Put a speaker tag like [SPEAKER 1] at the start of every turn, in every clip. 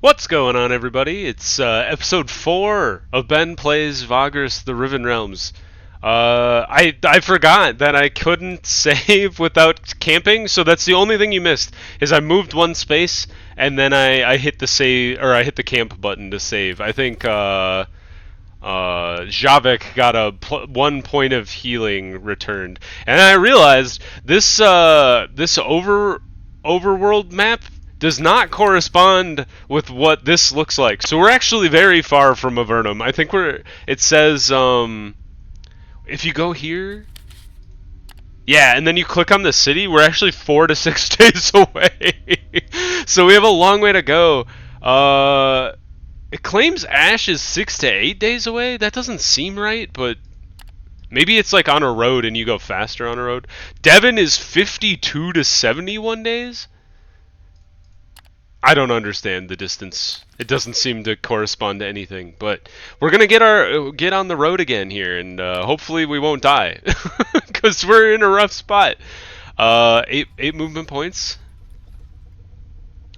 [SPEAKER 1] What's going on, everybody? It's episode 4 of Ben Plays Vagrus, the Riven Realms. I forgot that I couldn't save without camping, so that's the only thing you missed. Is I moved one space and then I hit the save, or I hit the camp button to save. I think Javik got a 1 point of healing returned, and I realized this overworld map does not correspond with what this looks like. So we're actually very far from Avernum. I think it says, if you go here, yeah, and then you click on the city, we're actually 4 to 6 days away. So we have a long way to go. It claims Ash is 6 to 8 days away. That doesn't seem right, but maybe it's like on a road and you go faster on a road. Devon is 52 to 71 days. I don't understand the distance. It doesn't seem to correspond to anything. But we're gonna get on the road again here, and hopefully we won't die, because we're in a rough spot. Eight movement points.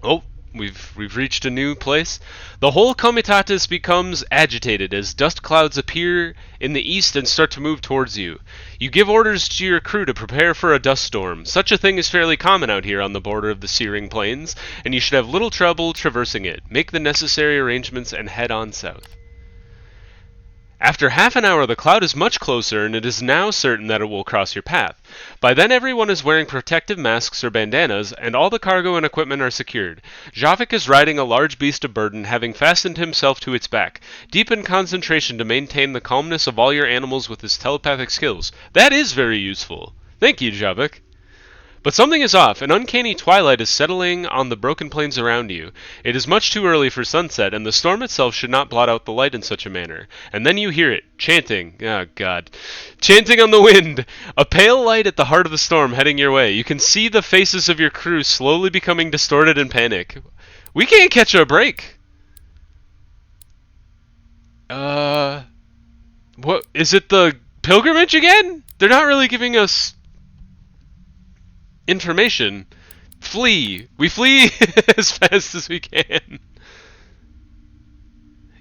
[SPEAKER 1] Oh, we've reached a new place. The whole comitatus becomes agitated as dust clouds appear in the east and start to move towards you. You give orders to your crew to prepare for a dust storm. Such a thing is fairly common out here on the border of the Searing Plains, and you should have little trouble traversing it. Make the necessary arrangements and head on south. After half an hour, the cloud is much closer, and it is now certain that it will cross your path. By then, everyone is wearing protective masks or bandanas, and all the cargo and equipment are secured. Javik is riding a large beast of burden, having fastened himself to its back. Deep in concentration to maintain the calmness of all your animals with his telepathic skills. That is very useful. Thank you, Javik. But something is off. An uncanny twilight is settling on the broken plains around you. It is much too early for sunset, and the storm itself should not blot out the light in such a manner. And then you hear it, chanting. Oh, God. Chanting on the wind! A pale light at the heart of the storm heading your way. You can see the faces of your crew slowly becoming distorted in panic. We can't catch a break. What? Is it the pilgrimage again? They're not really giving us information. Flee. We flee as fast as we can.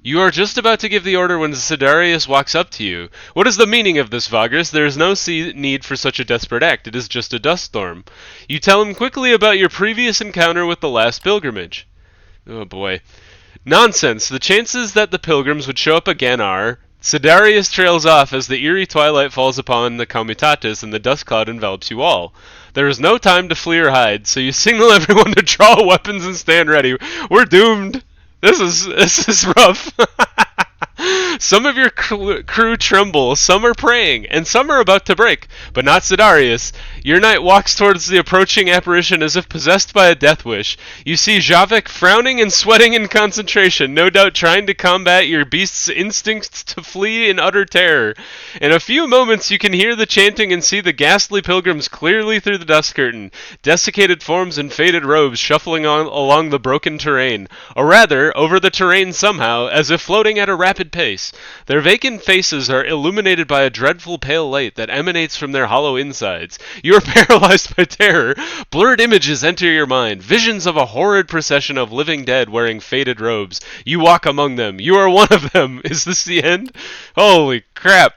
[SPEAKER 1] You are just about to give the order when Cedarius walks up to you. What is the meaning of this, Vagrus? There is no need for such a desperate act. It is just a dust storm. You tell him quickly about your previous encounter with the last pilgrimage. Oh boy. Nonsense. The chances that the pilgrims would show up again are... Cedarius trails off as the eerie twilight falls upon the comitatus and the dust cloud envelops you all. There is no time to flee or hide, so you signal everyone to draw weapons and stand ready. We're doomed. This is rough. Some of your crew tremble, some are praying, and some are about to break, but not Cedarius. Your knight walks towards the approaching apparition as if possessed by a death wish. You see Javik frowning and sweating in concentration, no doubt trying to combat your beast's instincts to flee in utter terror. In a few moments you can hear the chanting and see the ghastly pilgrims clearly through the dust curtain, desiccated forms in faded robes shuffling along the broken terrain, or rather, over the terrain somehow, as if floating at a rapid pace. Their vacant faces are illuminated by a dreadful pale light that emanates from their hollow insides. You are paralyzed by terror. Blurred images enter your mind, visions of a horrid procession of living dead wearing faded robes. You walk among them. You are one of them. Is this the end? Holy crap.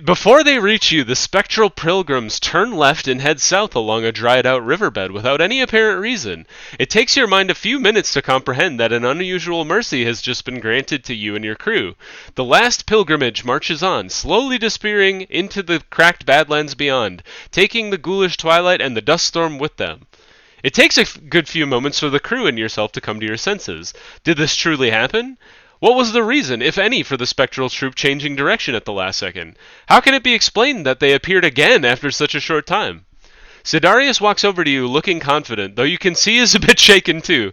[SPEAKER 1] Before they reach you, the spectral pilgrims turn left and head south along a dried-out riverbed without any apparent reason. It takes your mind a few minutes to comprehend that an unusual mercy has just been granted to you and your crew. The last pilgrimage marches on, slowly disappearing into the cracked badlands beyond, taking the ghoulish twilight and the dust storm with them. It takes a good few moments for the crew and yourself to come to your senses. Did this truly happen? What was the reason, if any, for the spectral troop changing direction at the last second? How can it be explained that they appeared again after such a short time? Cedarius walks over to you, looking confident, though you can see he is a bit shaken too.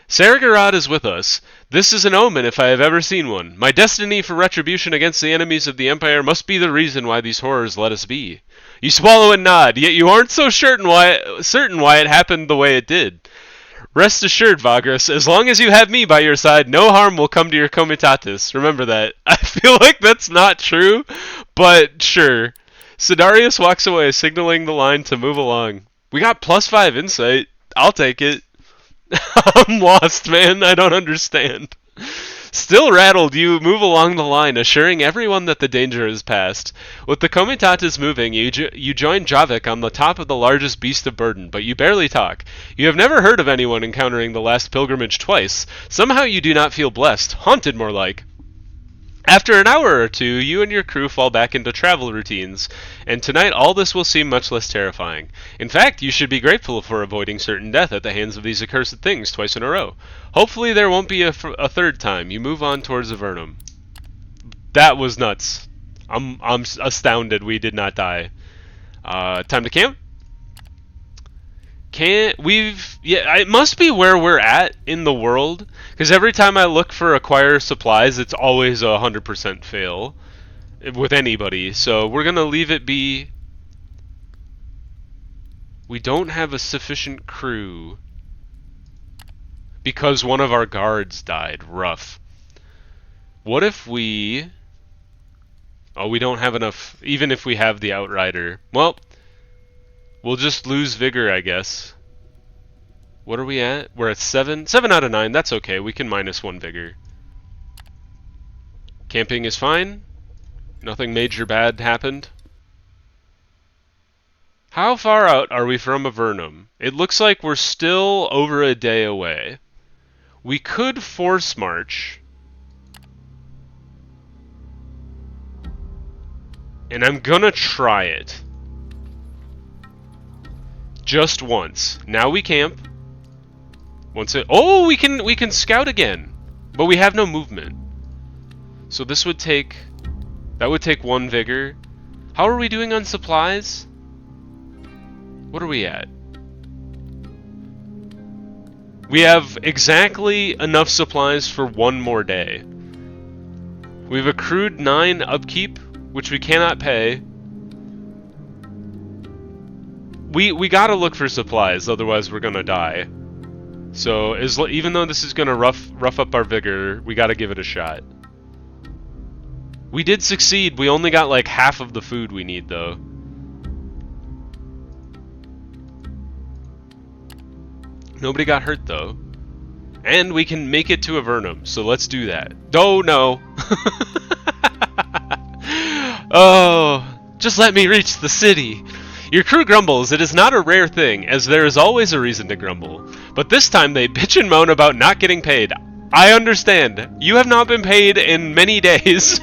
[SPEAKER 1] Saragorod is with us. This is an omen if I have ever seen one. My destiny for retribution against the enemies of the Empire must be the reason why these horrors let us be. You swallow and nod, yet you aren't so certain why it happened the way it did. Rest assured, Vagrus, as long as you have me by your side, no harm will come to your comitatus. Remember that. I feel like that's not true, but sure. Cedarius walks away, signaling the line to move along. We got +5 insight. I'll take it. I'm lost, man. I don't understand. Still rattled, you move along the line, assuring everyone that the danger is past. With the comitatus moving, you join Javik on the top of the largest beast of burden, but you barely talk. You have never heard of anyone encountering the last pilgrimage twice. Somehow you do not feel blessed, haunted more like. After an hour or two, you and your crew fall back into travel routines, and tonight all this will seem much less terrifying. In fact, you should be grateful for avoiding certain death at the hands of these accursed things twice in a row. Hopefully there won't be a third time. You move on towards avernum. That was nuts. I'm astounded we did not die. Time to camp? It must be where we're at in the world, because every time I look for acquire supplies, it's always a 100% fail with anybody. So we're gonna leave it be. We don't have a sufficient crew because one of our guards died. Rough. What if we? Oh, we don't have enough. Even if we have the outrider, well, we'll just lose vigor, I guess. What are we at? We're at 7. 7 out of 9. That's okay. We can minus 1 vigor. Camping is fine. Nothing major bad happened. How far out are we from Avernum? It looks like we're still over a day away. We could force march. And I'm gonna try it. Just once. Now we camp. We can scout again, but we have no movement. So this would take 1 vigor. How are we doing on supplies? What are we at? We have exactly enough supplies for 1 more day. We've accrued 9 upkeep, which we cannot pay. We gotta look for supplies, otherwise we're gonna die. So even though this is gonna rough up our vigor, we gotta give it a shot. We did succeed. We only got like half of the food we need, though. Nobody got hurt, though. And we can make it to Avernum, so let's do that. Oh, no. Oh, just let me reach the city. Your crew grumbles. It is not a rare thing, as there is always a reason to grumble. But this time they bitch and moan about not getting paid. I understand. You have not been paid in many days.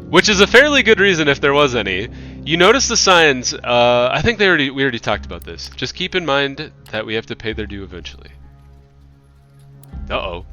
[SPEAKER 1] Which is a fairly good reason if there was any. You notice the signs. I think we already talked about this. Just keep in mind that we have to pay their due eventually. Uh-oh.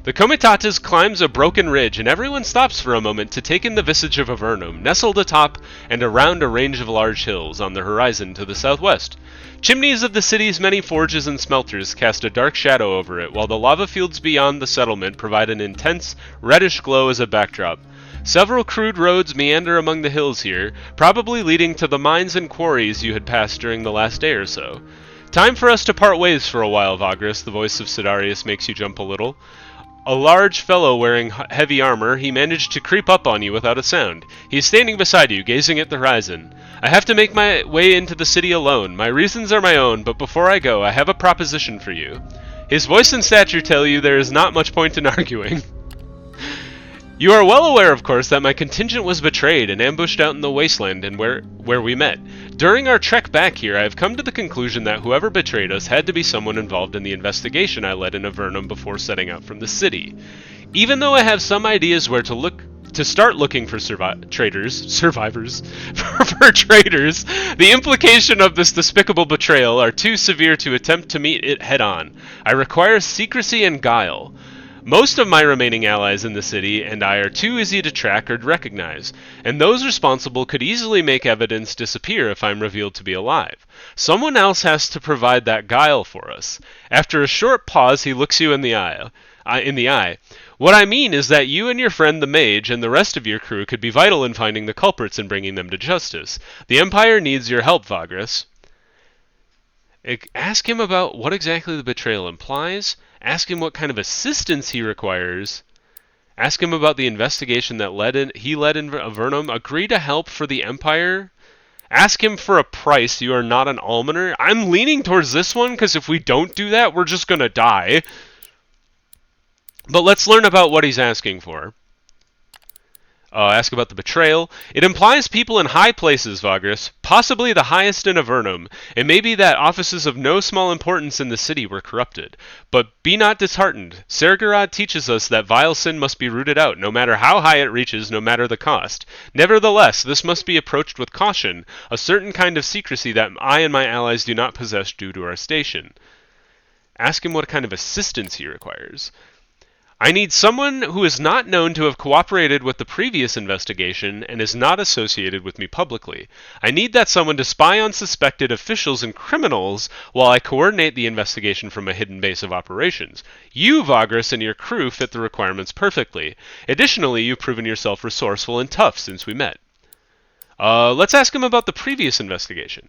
[SPEAKER 1] The Comitatus climbs a broken ridge, and everyone stops for a moment to take in the visage of Avernum, nestled atop and around a range of large hills on the horizon to the southwest. Chimneys of the city's many forges and smelters cast a dark shadow over it, while the lava fields beyond the settlement provide an intense, reddish glow as a backdrop. Several crude roads meander among the hills here, probably leading to the mines and quarries you had passed during the last day or so. Time for us to part ways for a while, Vagrus, the voice of Cedarius makes you jump a little. A large fellow wearing heavy armor, he managed to creep up on you without a sound. He's standing beside you, gazing at the horizon. I have to make my way into the city alone. My reasons are my own, but before I go, I have a proposition for you. His voice and stature tell you there is not much point in arguing. You are well aware, of course, that my contingent was betrayed and ambushed out in the wasteland and where we met. During our trek back here, I have come to the conclusion that whoever betrayed us had to be someone involved in the investigation I led in Avernum before setting out from the city. Even though I have some ideas where to start looking for traitors, the implication of this despicable betrayal are too severe to attempt to meet it head on. I require secrecy and guile. Most of my remaining allies in the city and I are too easy to track or recognize, and those responsible could easily make evidence disappear if I'm revealed to be alive. Someone else has to provide that guile for us. After a short pause, he looks you in the eye. What I mean is that you and your friend the mage and the rest of your crew could be vital in finding the culprits and bringing them to justice. The Empire needs your help, Vagrus. Ask him about what exactly the betrayal implies. Ask him what kind of assistance he requires. Ask him about the investigation that he led in Avernum. Agree to help for the Empire Ask him for a price. You are not an almoner. I'm leaning towards this one, because if we don't do that, we're just going to die. But let's learn about what he's asking for. Ask about the betrayal. It implies people in high places, Vagrus, possibly the highest in Avernum. It may be that offices of no small importance in the city were corrupted. But be not disheartened. Sergorod teaches us that vile sin must be rooted out, no matter how high it reaches, no matter the cost. Nevertheless, this must be approached with caution, a certain kind of secrecy that I and my allies do not possess due to our station. Ask him what kind of assistance he requires. I need someone who is not known to have cooperated with the previous investigation and is not associated with me publicly. I need that someone to spy on suspected officials and criminals while I coordinate the investigation from a hidden base of operations. You, Vagrus, and your crew fit the requirements perfectly. Additionally, you've proven yourself resourceful and tough since we met. Let's ask him about the previous investigation.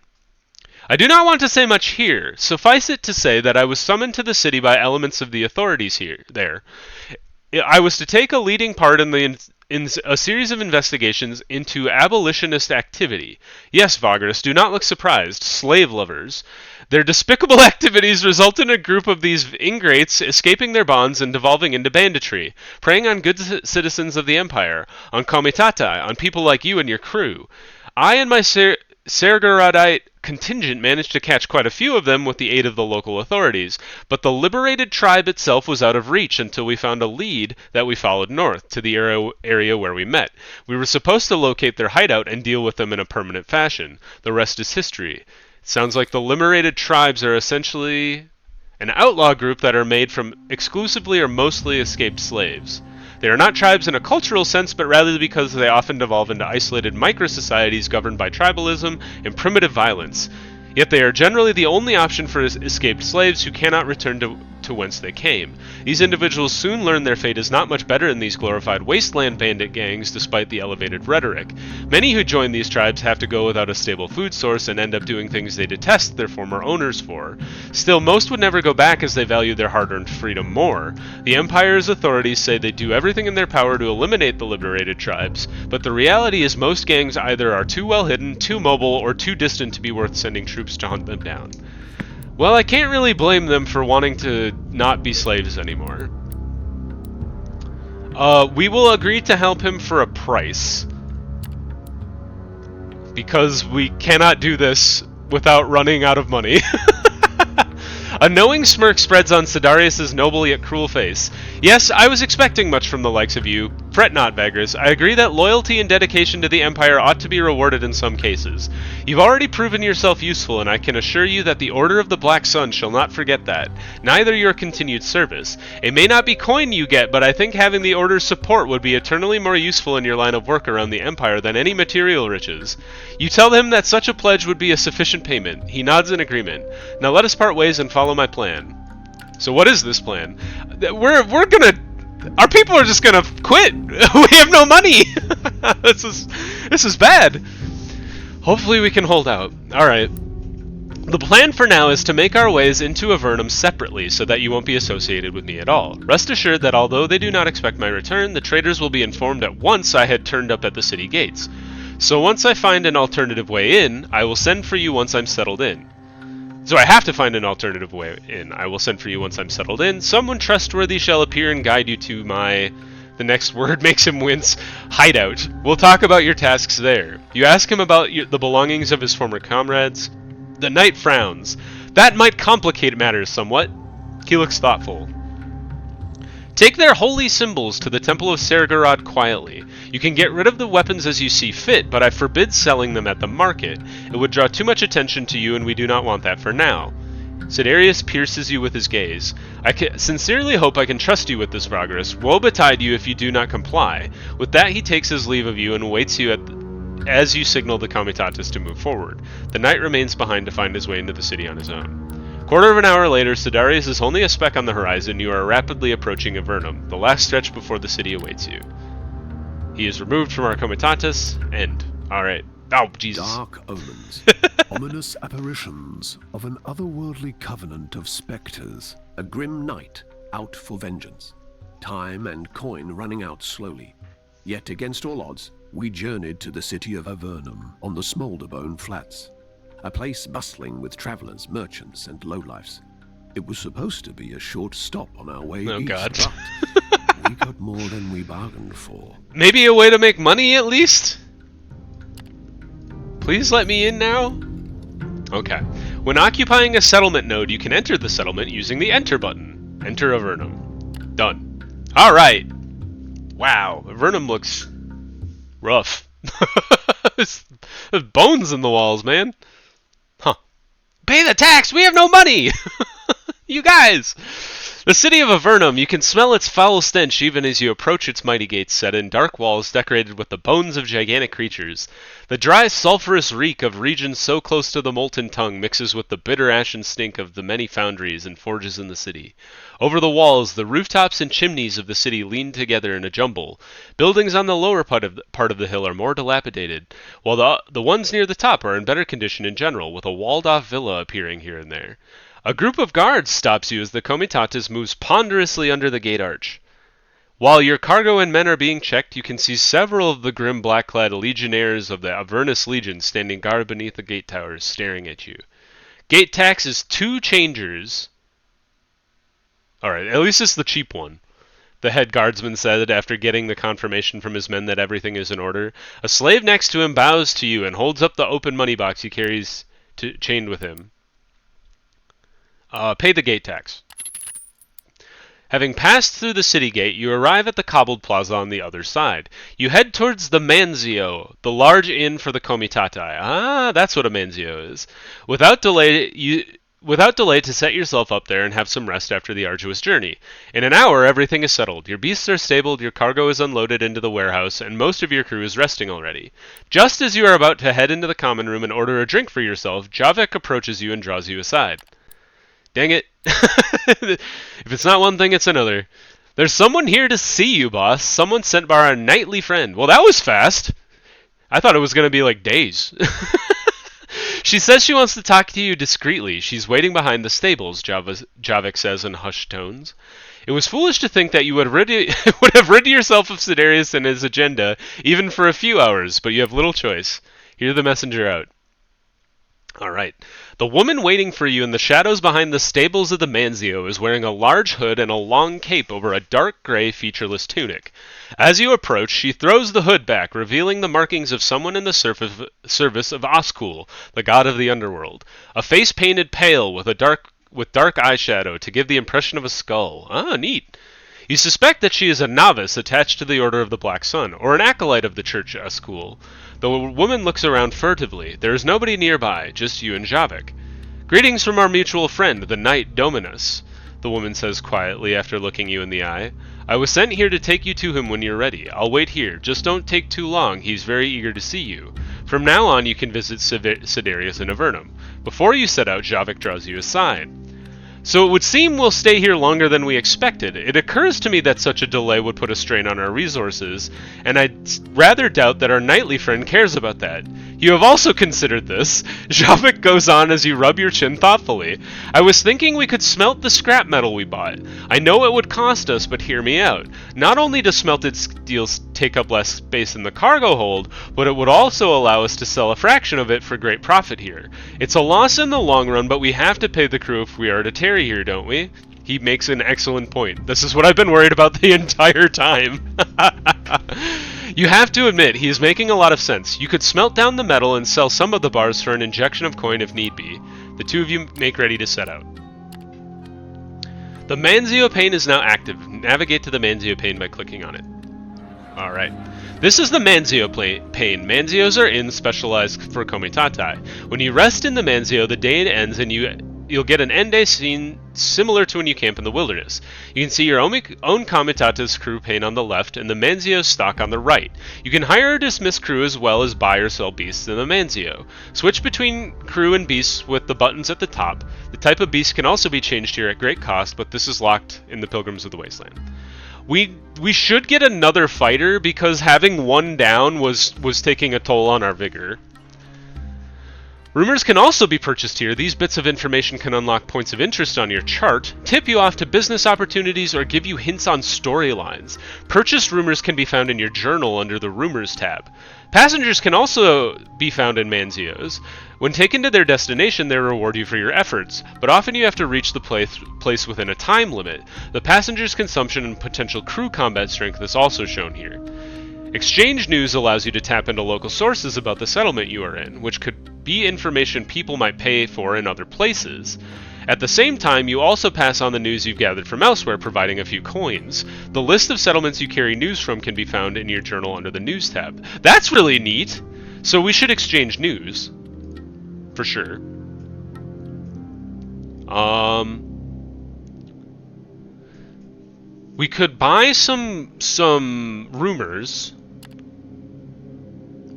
[SPEAKER 1] I do not want to say much here. Suffice it to say that I was summoned to the city by elements of the authorities there. I was to take a leading part in a series of investigations into abolitionist activity. Yes, Vagrus, do not look surprised. Slave lovers. Their despicable activities result in a group of these ingrates escaping their bonds and devolving into banditry, preying on good citizens of the Empire, on comitata, on people like you and your crew. I and my Sergorodite contingent managed to catch quite a few of them with the aid of the local authorities, but the liberated tribe itself was out of reach until we found a lead that we followed north to the area where we met. We were supposed to locate their hideout and deal with them in a permanent fashion. The rest is history. It sounds like the liberated tribes are essentially an outlaw group that are made from exclusively or mostly escaped slaves. They are not tribes in a cultural sense, but rather because they often devolve into isolated micro-societies governed by tribalism and primitive violence. Yet they are generally the only option for escaped slaves who cannot return to whence they came. These individuals soon learn their fate is not much better in these glorified wasteland bandit gangs, despite the elevated rhetoric. Many who join these tribes have to go without a stable food source and end up doing things they detest their former owners for. Still, most would never go back as they value their hard-earned freedom more. The Empire's authorities say they do everything in their power to eliminate the liberated tribes, but the reality is most gangs either are too well hidden, too mobile, or too distant to be worth sending troops to hunt them down. Well, I can't really blame them for wanting to not be slaves anymore. We will agree to help him for a price. Because we cannot do this without running out of money. A knowing smirk spreads on Cedarius' noble yet cruel face. Yes, I was expecting much from the likes of you. Fret not, Vagrus. I agree that loyalty and dedication to the Empire ought to be rewarded in some cases. You've already proven yourself useful, and I can assure you that the Order of the Black Sun shall not forget that. Neither your continued service. It may not be coin you get, but I think having the Order's support would be eternally more useful in your line of work around the Empire than any material riches. You tell him that such a pledge would be a sufficient payment. He nods in agreement. Now let us part ways and follow my plan. So what is this plan? We're gonna... Our people are just gonna quit. We have no money. This is bad. Hopefully we can hold out. Alright. The plan for now is to make our ways into Avernum separately so that you won't be associated with me at all. Rest assured that although they do not expect my return, the traders will be informed at once I had turned up at the city gates. So once I find an alternative way in, I will send for you once I'm settled in. So I have to find an alternative way in. I will send for you once I'm settled in. Someone trustworthy shall appear and guide you to my... The next word makes him wince. Hideout. We'll talk about your tasks there. You ask him about the belongings of his former comrades. The knight frowns. That might complicate matters somewhat. He looks thoughtful. Take their holy symbols to the Temple of Sergorod quietly. You can get rid of the weapons as you see fit, but I forbid selling them at the market. It would draw too much attention to you, and we do not want that for now. Cedarius pierces you with his gaze. I sincerely hope I can trust you with this, Vagrus. Woe betide you if you do not comply. With that, he takes his leave of you and awaits you as you signal the comitatus to move forward. The knight remains behind to find his way into the city on his own. Quarter of an hour later, Cedarius is only a speck on the horizon. You are rapidly approaching Avernum. The last stretch before the city awaits you. He is removed from our comitatus. End. Alright. Oh, Jesus.
[SPEAKER 2] Dark omens. Ominous apparitions of an otherworldly covenant of specters. A grim night out for vengeance. Time and coin running out slowly. Yet against all odds, We journeyed to the city of Avernum on the Smelting Flats, a place bustling with travelers, merchants, and lowlifes. It was supposed to be a short stop on our way
[SPEAKER 1] Oh,
[SPEAKER 2] east,
[SPEAKER 1] God.
[SPEAKER 2] but we got more than we bargained for.
[SPEAKER 1] Maybe a way to make money at least? Please let me in now? Okay. When occupying a settlement node, you can enter the settlement using the Enter button. Enter Avernum. Done. Alright. Wow, Avernum looks rough. There's bones in the walls, man. Huh. Pay the tax! We have no money! You guys! The city of Avernum, you can smell its foul stench even as you approach its mighty gates set in dark walls decorated with the bones of gigantic creatures. The dry, sulphurous reek of regions so close to the molten tongue mixes with the bitter ashen stink of the many foundries and forges in the city. Over the walls, the rooftops and chimneys of the city lean together in a jumble. Buildings on the lower part of the hill are more dilapidated, while the ones near the top are in better condition in general, with a walled-off villa appearing here and there. A group of guards stops you as the Comitatus moves ponderously under the gate arch. While your cargo and men are being checked, you can see several of the grim black-clad legionnaires of the Avernus Legion standing guard beneath the gate towers, staring at you. Gate tax is 2 changers. Alright, at least it's the cheap one. The head guardsman said after getting the confirmation from his men that everything is in order. A slave next to him bows to you and holds up the open money box he carries chained with him. Pay the gate tax. Having passed through the city gate, you arrive at the cobbled plaza on the other side. You head towards the Manzio, the large inn for the Comitatii. Ah, that's what a Manzio is. Without delay to set yourself up there and have some rest after the arduous journey. In an hour, everything is settled. Your beasts are stabled, your cargo is unloaded into the warehouse, and most of your crew is resting already. Just as you are about to head into the common room and order a drink for yourself, Javik approaches you and draws you aside. Dang it. If it's not one thing, it's another. There's someone here to see you, boss. Someone sent by our knightly friend. Well, that was fast. I thought it was going to be like days. She says she wants to talk to you discreetly. She's waiting behind the stables, Javik says in hushed tones. It was foolish to think that you would have rid yourself of Cedarius and his agenda, even for a few hours, but you have little choice. Hear the messenger out. Alright. The woman waiting for you in the shadows behind the stables of the Manzio is wearing a large hood and a long cape over a dark gray, featureless tunic. As you approach, she throws the hood back, revealing the markings of someone in the service of Oskul, the god of the underworld. A face painted pale with dark eyeshadow to give the impression of a skull. Ah, neat. You suspect that she is a novice attached to the Order of the Black Sun, or an acolyte of the Church Oskul. The woman looks around furtively. There is nobody nearby, just you and Javik. Greetings from our mutual friend, the Knight Dominus, the woman says quietly after looking you in the eye. I was sent here to take you to him when you're ready. I'll wait here. Just don't take too long. He's very eager to see you. From now on, you can visit Cedarius in Avernum. Before you set out, Javik draws you aside. So it would seem we'll stay here longer than we expected. It occurs to me that such a delay would put a strain on our resources, and I'd rather doubt that our knightly friend cares about that. You have also considered this. Javik goes on as you rub your chin thoughtfully. I was thinking we could smelt the scrap metal we bought. I know it would cost us, but hear me out. Not only does smelted steel take up less space in the cargo hold, but it would also allow us to sell a fraction of it for great profit here. It's a loss in the long run, but we have to pay the crew if we are to tarry here, don't we? He makes an excellent point. This is what I've been worried about the entire time. You have to admit, he is making a lot of sense. You could smelt down the metal and sell some of the bars for an injection of coin if need be. The two of you make ready to set out. The Manzio pane is now active. Navigate to the Manzio pane by clicking on it. Alright. This is the Manzio pane. Manzios are inns specialized for Comitatii. When you rest in the Manzio, the day ends and you'll get an end day scene similar to when you camp in the wilderness. You can see your own Comitata's crew pane on the left and the Manzio stock on the right. You can hire or dismiss crew as well as buy or sell beasts in the Manzio. Switch between crew and beasts with the buttons at the top. The type of beast can also be changed here at great cost, but this is locked in the Pilgrims of the Wasteland. We should get another fighter because having one down was taking a toll on our vigor. Rumors can also be purchased here. These bits of information can unlock points of interest on your chart, tip you off to business opportunities, or give you hints on storylines. Purchased rumors can be found in your journal under the Rumors tab. Passengers can also be found in Manzios. When taken to their destination, they reward you for your efforts, but often you have to reach the place within a time limit. The passenger's consumption and potential crew combat strength is also shown here. Exchange news allows you to tap into local sources about the settlement you are in, which could be information people might pay for in other places. At the same time, you also pass on the news you've gathered from elsewhere, providing a few coins. The list of settlements you carry news from can be found in your journal under the News tab. That's really neat! So we should exchange news. For sure. We could buy some rumors.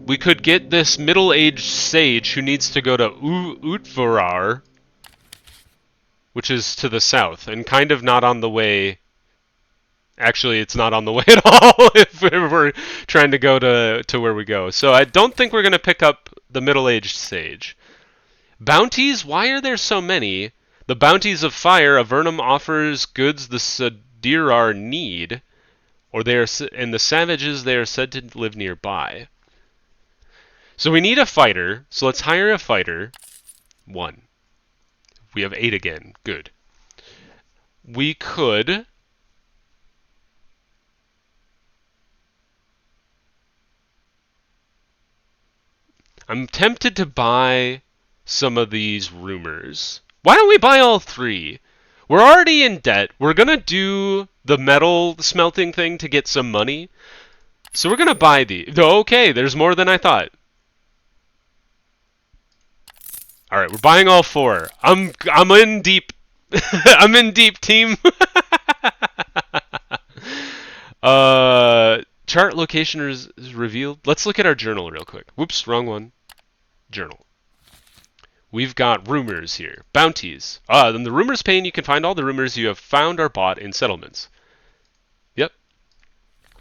[SPEAKER 1] We could get this middle-aged sage who needs to go to Utvarar, which is to the south, and kind of not on the way. Actually, it's not on the way at all if we're trying to go to where we go. So I don't think we're going to pick up the middle-aged sage. Bounties? Why are there so many? The bounties of fire. Avernum offers goods the Cedarius need, or and the savages they are said to live nearby. So we need a fighter, so let's hire a fighter. 1. We have 8 again. Good. We could... I'm tempted to buy some of these rumors. Why don't we buy all 3? We're already in debt. We're going to do the metal smelting thing to get some money. So we're going to buy these. Okay, there's more than I thought. All right, we're buying all 4. I'm in deep. I'm in deep, team. Chart location is revealed. Let's look at our journal real quick. Whoops, wrong one. Journal. We've got rumors here. Bounties. In the rumors pane, you can find all the rumors you have found or bought in settlements. Yep.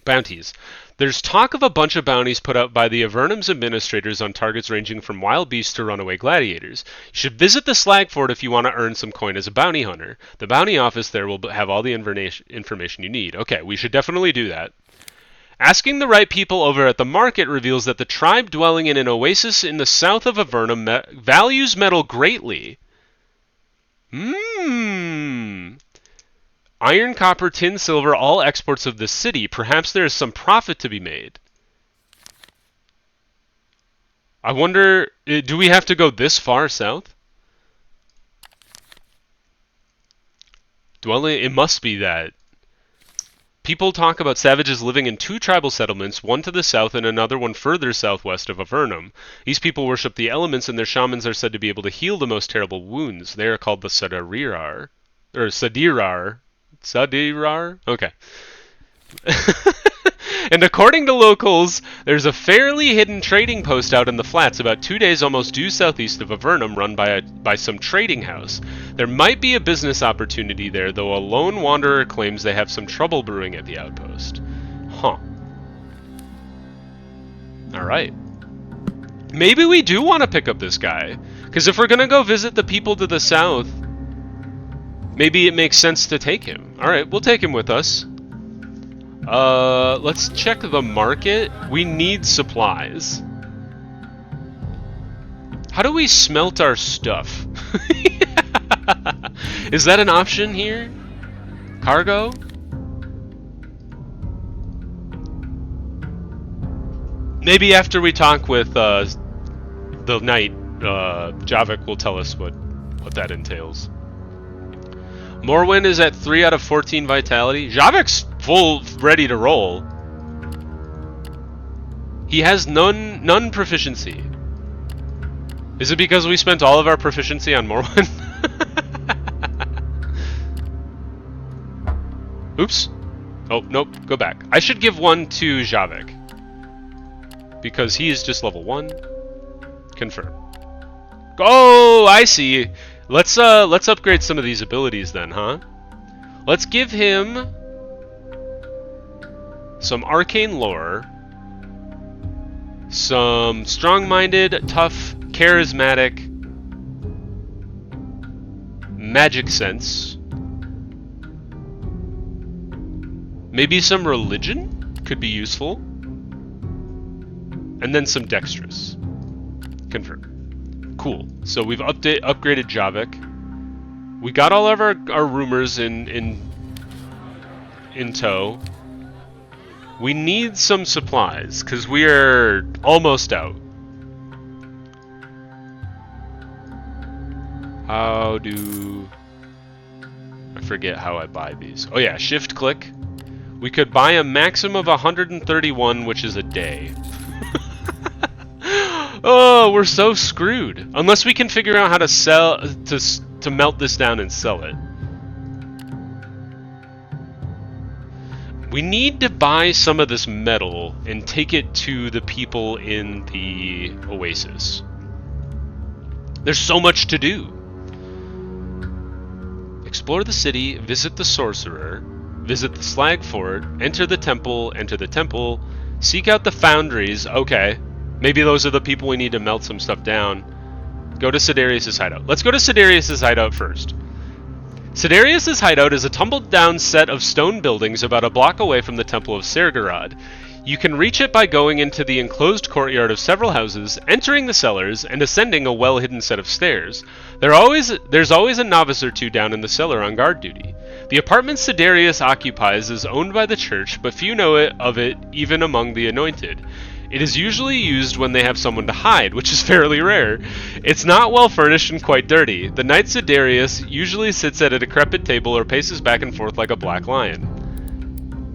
[SPEAKER 1] Bounties. There's talk of a bunch of bounties put out by the Avernum's administrators on targets ranging from wild beasts to runaway gladiators. You should visit the Slag Fort if you want to earn some coin as a bounty hunter. The bounty office there will have all the information you need. Okay, we should definitely do that. Asking the right people over at the market reveals that the tribe dwelling in an oasis in the south of Avernum values metal greatly. Iron, copper, tin, silver, all exports of the city. Perhaps there is some profit to be made. I wonder, do we have to go this far south? Dwelling, it must be that. People talk about savages living in 2 tribal settlements, one to the south and another one further southwest of Avernum. These people worship the elements, and their shamans are said to be able to heal the most terrible wounds. They are called the Cedarius. Or Cedirar. Cedirar? Okay. And according to locals, there's a fairly hidden trading post out in the flats about 2 days almost due southeast of Avernum run by some trading house. There might be a business opportunity there, though a lone wanderer claims they have some trouble brewing at the outpost. Huh. Alright. Maybe we do want to pick up this guy. Because if we're going to go visit the people to the south, maybe it makes sense to take him. Alright, we'll take him with us. Let's check the market. We need supplies. How do we smelt our stuff? Is that an option here? Cargo? Maybe after we talk with the knight, Javik will tell us what that entails. Morwen is at 3 out of 14 vitality. Javik's full ready to roll. He has none proficiency. Is it because we spent all of our proficiency on Morwen? Oops. Oh, nope. Go back. I should give one to Javik. Because he is just level 1. Confirm. Oh, I see. Let's upgrade some of these abilities then, huh? Let's give him some arcane lore, some strong-minded, tough charismatic, magic sense, maybe some religion could be useful, and then some dexterous. Confirm. Cool. So we've upgraded Javik. We got all of our rumors in tow. We need some supplies, because we are almost out. How do... I forget how I buy these. Oh yeah, shift click. We could buy a maximum of 131, which is a day. Oh, we're so screwed. Unless we can figure out how to sell... to melt this down and sell it. We need to buy some of this metal and take it to the people in the oasis. There's so much to do. Explore the city, visit the sorcerer, visit the slag fort, enter the temple, seek out the foundries. Okay, maybe those are the people we need to melt some stuff down. Go to Cedarius' hideout. Let's go to Cedarius' hideout first. Cedarius' hideout is a tumbled-down set of stone buildings about a block away from the Temple of Sergorod. You can reach it by going into the enclosed courtyard of several houses, entering the cellars, and ascending a well-hidden set of stairs. There's always a novice or two down in the cellar on guard duty. The apartment Cedarius occupies is owned by the church, but few know of it even among the anointed. It is usually used when they have someone to hide, which is fairly rare. It's not well furnished and quite dirty. The knight Cedarius usually sits at a decrepit table or paces back and forth like a black lion.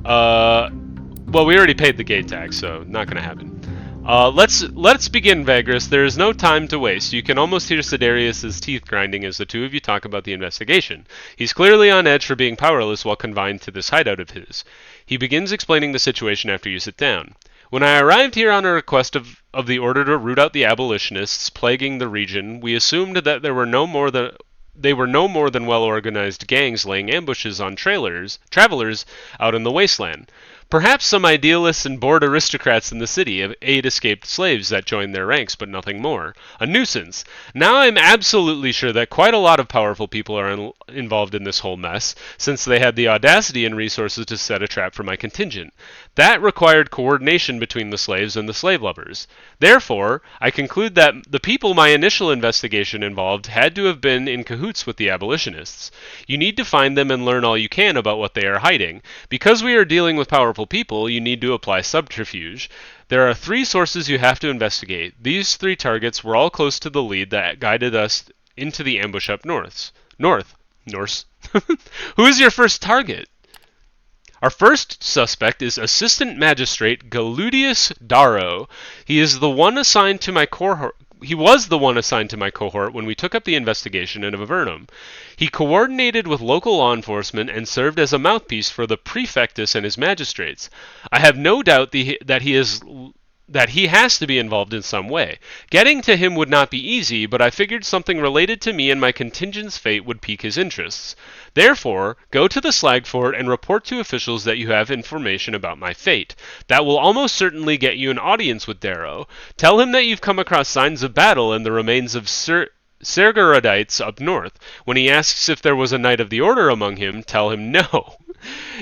[SPEAKER 1] Well, we already paid the gate tax, so not gonna happen. Let's begin, Vagrus. There is no time to waste. You can almost hear Cedarius' teeth grinding as the two of you talk about the investigation. He's clearly on edge for being powerless while confined to this hideout of his. He begins explaining the situation after you sit down. When I arrived here on a request of the order to root out the abolitionists plaguing the region, we assumed that they were no more than well-organized gangs laying ambushes on travelers out in the wasteland. Perhaps some idealists and bored aristocrats in the city aid escaped slaves that joined their ranks, but nothing more. A nuisance. Now I'm absolutely sure that quite a lot of powerful people are involved in this whole mess, since they had the audacity and resources to set a trap for my contingent. That required coordination between the slaves and the slave lovers. Therefore, I conclude that the people my initial investigation involved had to have been in cahoots with the abolitionists. You need to find them and learn all you can about what they are hiding. Because we are dealing with powerful people, you need to apply subterfuge. There are 3 sources you have to investigate. These 3 targets were all close to the lead that guided us into the ambush up north. Norse. Who is your first target? Our first suspect is Assistant Magistrate Galudius Darrow. He was the one assigned to my cohort when we took up the investigation in Avernum. He coordinated with local law enforcement and served as a mouthpiece for the prefectus and his magistrates. I have no doubt that he has to be involved in some way. Getting to him would not be easy, but I figured something related to me and my contingent's fate would pique his interests. Therefore, go to the slag fort and report to officials that you have information about my fate. That will almost certainly get you an audience with Darrow. Tell him that you've come across signs of battle and the remains of Sergorodites up north. When he asks if there was a Knight of the Order among him, tell him no.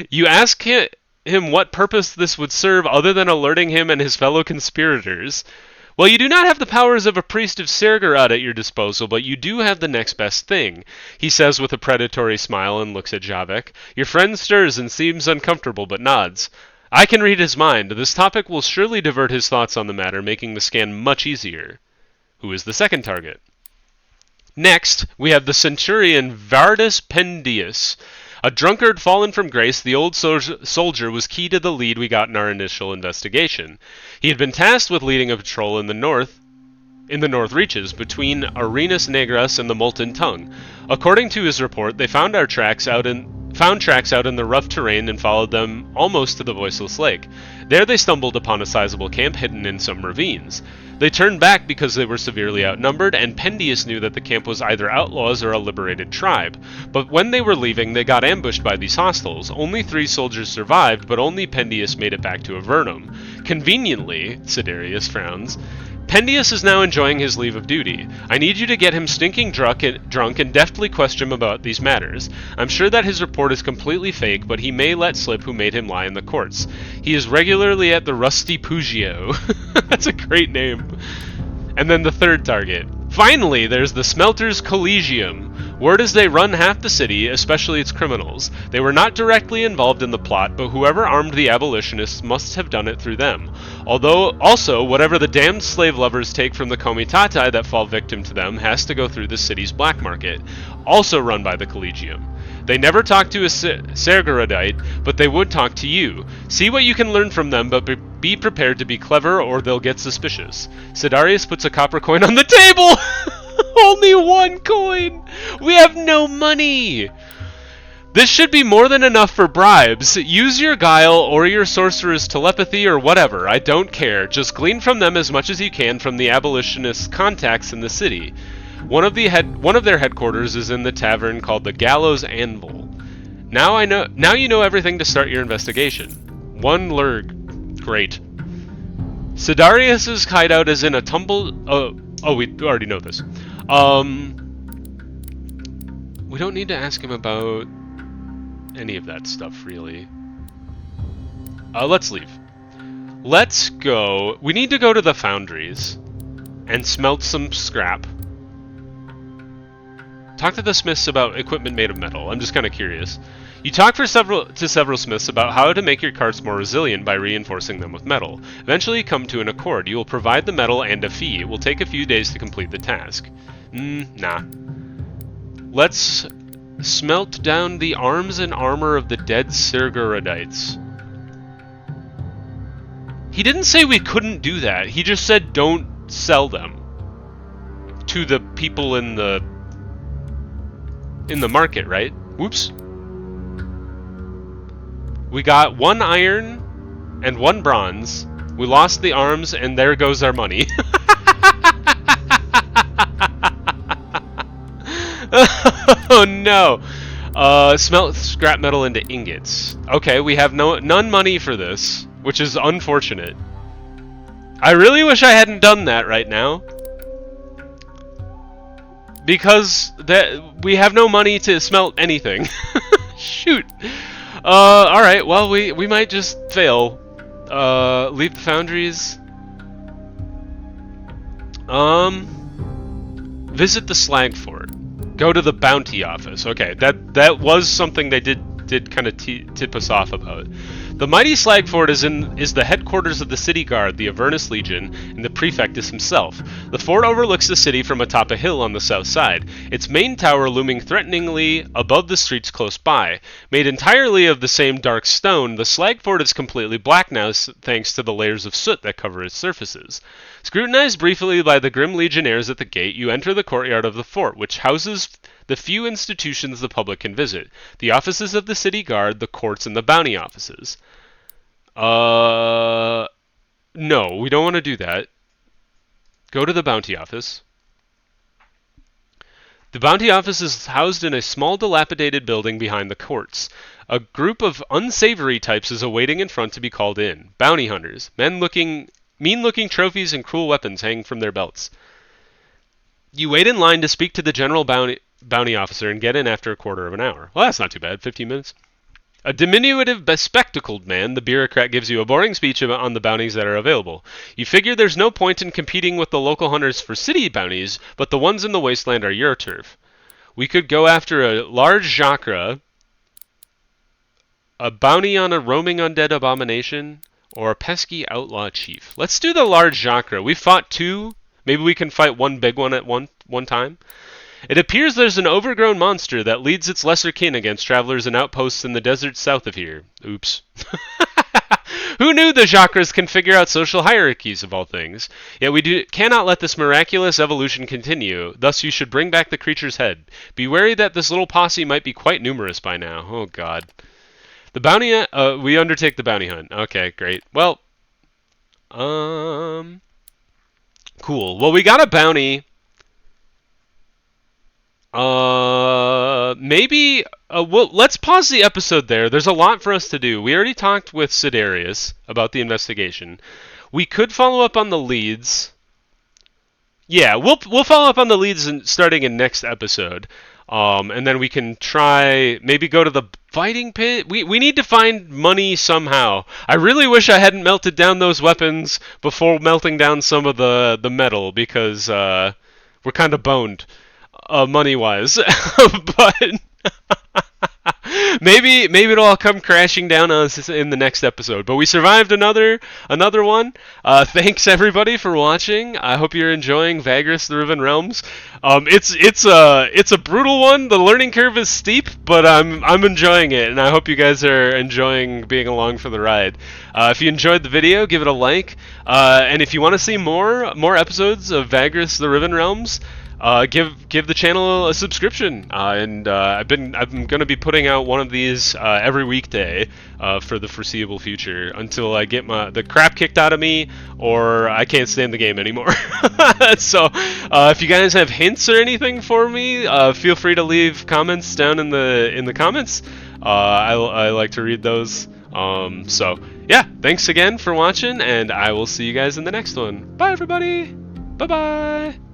[SPEAKER 1] You ask him what purpose this would serve other than alerting him and his fellow conspirators. Well, you do not have the powers of a priest of Sergorod at your disposal, but you do have the next best thing, he says with a predatory smile and looks at Javik. Your friend stirs and seems uncomfortable, but nods. I can read his mind. This topic will surely divert his thoughts on the matter, making the scan much easier. Who is the second target? Next, we have the centurion Vardus Pendius. A drunkard fallen from grace, the old soldier was key to the lead we got in our initial investigation. He had been tasked with leading a patrol in the north reaches between Arenas Negras and the Molten Tongue. According to his report, they found tracks out in the rough terrain and followed them almost to the Voiceless Lake. There they stumbled upon a sizable camp hidden in some ravines. They turned back because they were severely outnumbered, and Pendius knew that the camp was either outlaws or a liberated tribe. But when they were leaving, they got ambushed by these hostiles. Only 3 soldiers survived, but only Pendius made it back to Avernum. Conveniently, Cedarius frowns, Pendius is now enjoying his leave of duty. I need you to get him stinking drunk and deftly question him about these matters. I'm sure that his report is completely fake, but he may let slip who made him lie in the courts. He is regularly at the Rusty Pugio. That's a great name. And then the third target. Finally, there's the Smelter's Collegium. Word is they run half the city, especially its criminals. They were not directly involved in the plot, but whoever armed the abolitionists must have done it through them. Also, whatever the damned slave lovers take from the comitatai that fall victim to them has to go through the city's black market, also run by the Collegium. They never talk to a Sergorodite, but they would talk to you. See what you can learn from them, but be prepared to be clever or they'll get suspicious. Cedarius puts a copper coin on the table! Only one coin! We have no money! This should be more than enough for bribes. Use your guile or your sorcerer's telepathy or whatever, I don't care. Just glean from them as much as you can from the abolitionist contacts in the city. One of their headquarters is in the tavern called the Gallows Anvil. Now you know everything to start your investigation. One lurg. Great. Cedarius's hideout is in a we already know this. We don't need to ask him about any of that stuff, really. Let's leave. Let's go. We need to go to the foundries and smelt some scrap. Talk to the smiths about equipment made of metal. I'm just kind of curious. You talk to several smiths about how to make your carts more resilient by reinforcing them with metal. Eventually you come to an accord. You will provide the metal and a fee. It will take a few days to complete the task. Nah. Let's smelt down the arms and armor of the dead Sergorodites. He didn't say we couldn't do that. He just said don't sell them to the people in the market, right? Whoops. We got 1 iron and 1 bronze. We lost the arms, and there goes our money. Oh no. Smelt scrap metal into ingots. Okay, we have none money for this, which is unfortunate. I really wish I hadn't done that right now. Because we have no money to smelt anything. Shoot. Alright, well, we might just fail. Leave the foundries. Visit the slag fort. Go to the bounty office. Okay, that was something they did kind of tip us off about. The mighty slag fort is the headquarters of the city guard, the Avernus Legion, and the prefect is himself. The fort overlooks the city from atop a hill on the south side, its main tower looming threateningly above the streets close by. Made entirely of the same dark stone, the slag fort is completely black now thanks to the layers of soot that cover its surfaces. Scrutinized briefly by the grim legionnaires at the gate, you enter the courtyard of the fort, which houses the few institutions the public can visit. The offices of the city guard, the courts, and the bounty offices. No, we don't want to do that. Go to the bounty office. The bounty office is housed in a small dilapidated building behind the courts. A group of unsavory types is awaiting in front to be called in. Bounty hunters. Mean-looking trophies and cruel weapons hang from their belts. You wait in line to speak to the general bounty officer and get in after a quarter of an hour. Well, that's not too bad. 15 minutes. A diminutive, bespectacled man, the bureaucrat gives you a boring speech on the bounties that are available. You figure there's no point in competing with the local hunters for city bounties, but the ones in the wasteland are your turf. We could go after a large Jacra, a bounty on a roaming undead abomination, or a pesky outlaw chief. Let's do the large Jacra. We fought 2. Maybe we can fight one big one at one time. It appears there's an overgrown monster that leads its lesser kin against travelers and outposts in the desert south of here. Oops. Who knew the Jacras can figure out social hierarchies of all things? Yet we cannot let this miraculous evolution continue, thus you should bring back the creature's head. Be wary that this little posse might be quite numerous by now. Oh god. The bounty, we undertake the bounty hunt. Okay, great. Well, cool. Well, we got a bounty. Maybe, well, let's pause the episode there. There's a lot for us to do. We already talked with Cedarius about the investigation. We could follow up on the leads. Yeah, we'll follow up on the leads starting in next episode, and then we can try maybe go to the fighting pit. We need to find money somehow. I really wish I hadn't melted down those weapons before melting down some of the metal because we're kind of boned, money wise, but. Maybe it'll all come crashing down on us in the next episode. But we survived another one. Thanks everybody for watching. I hope you're enjoying Vagrus: The Riven Realms. It's a brutal one. The learning curve is steep, but I'm enjoying it, and I hope you guys are enjoying being along for the ride. If you enjoyed the video, give it a like. And if you want to see more episodes of Vagrus: The Riven Realms. Give the channel a subscription, and I'm going to be putting out one of these every weekday for the foreseeable future until I get the crap kicked out of me or I can't stand the game anymore. So if you guys have hints or anything for me, feel free to leave comments down in the comments. I like to read those. So yeah, thanks again for watching, and I will see you guys in the next one. Bye everybody. Bye bye.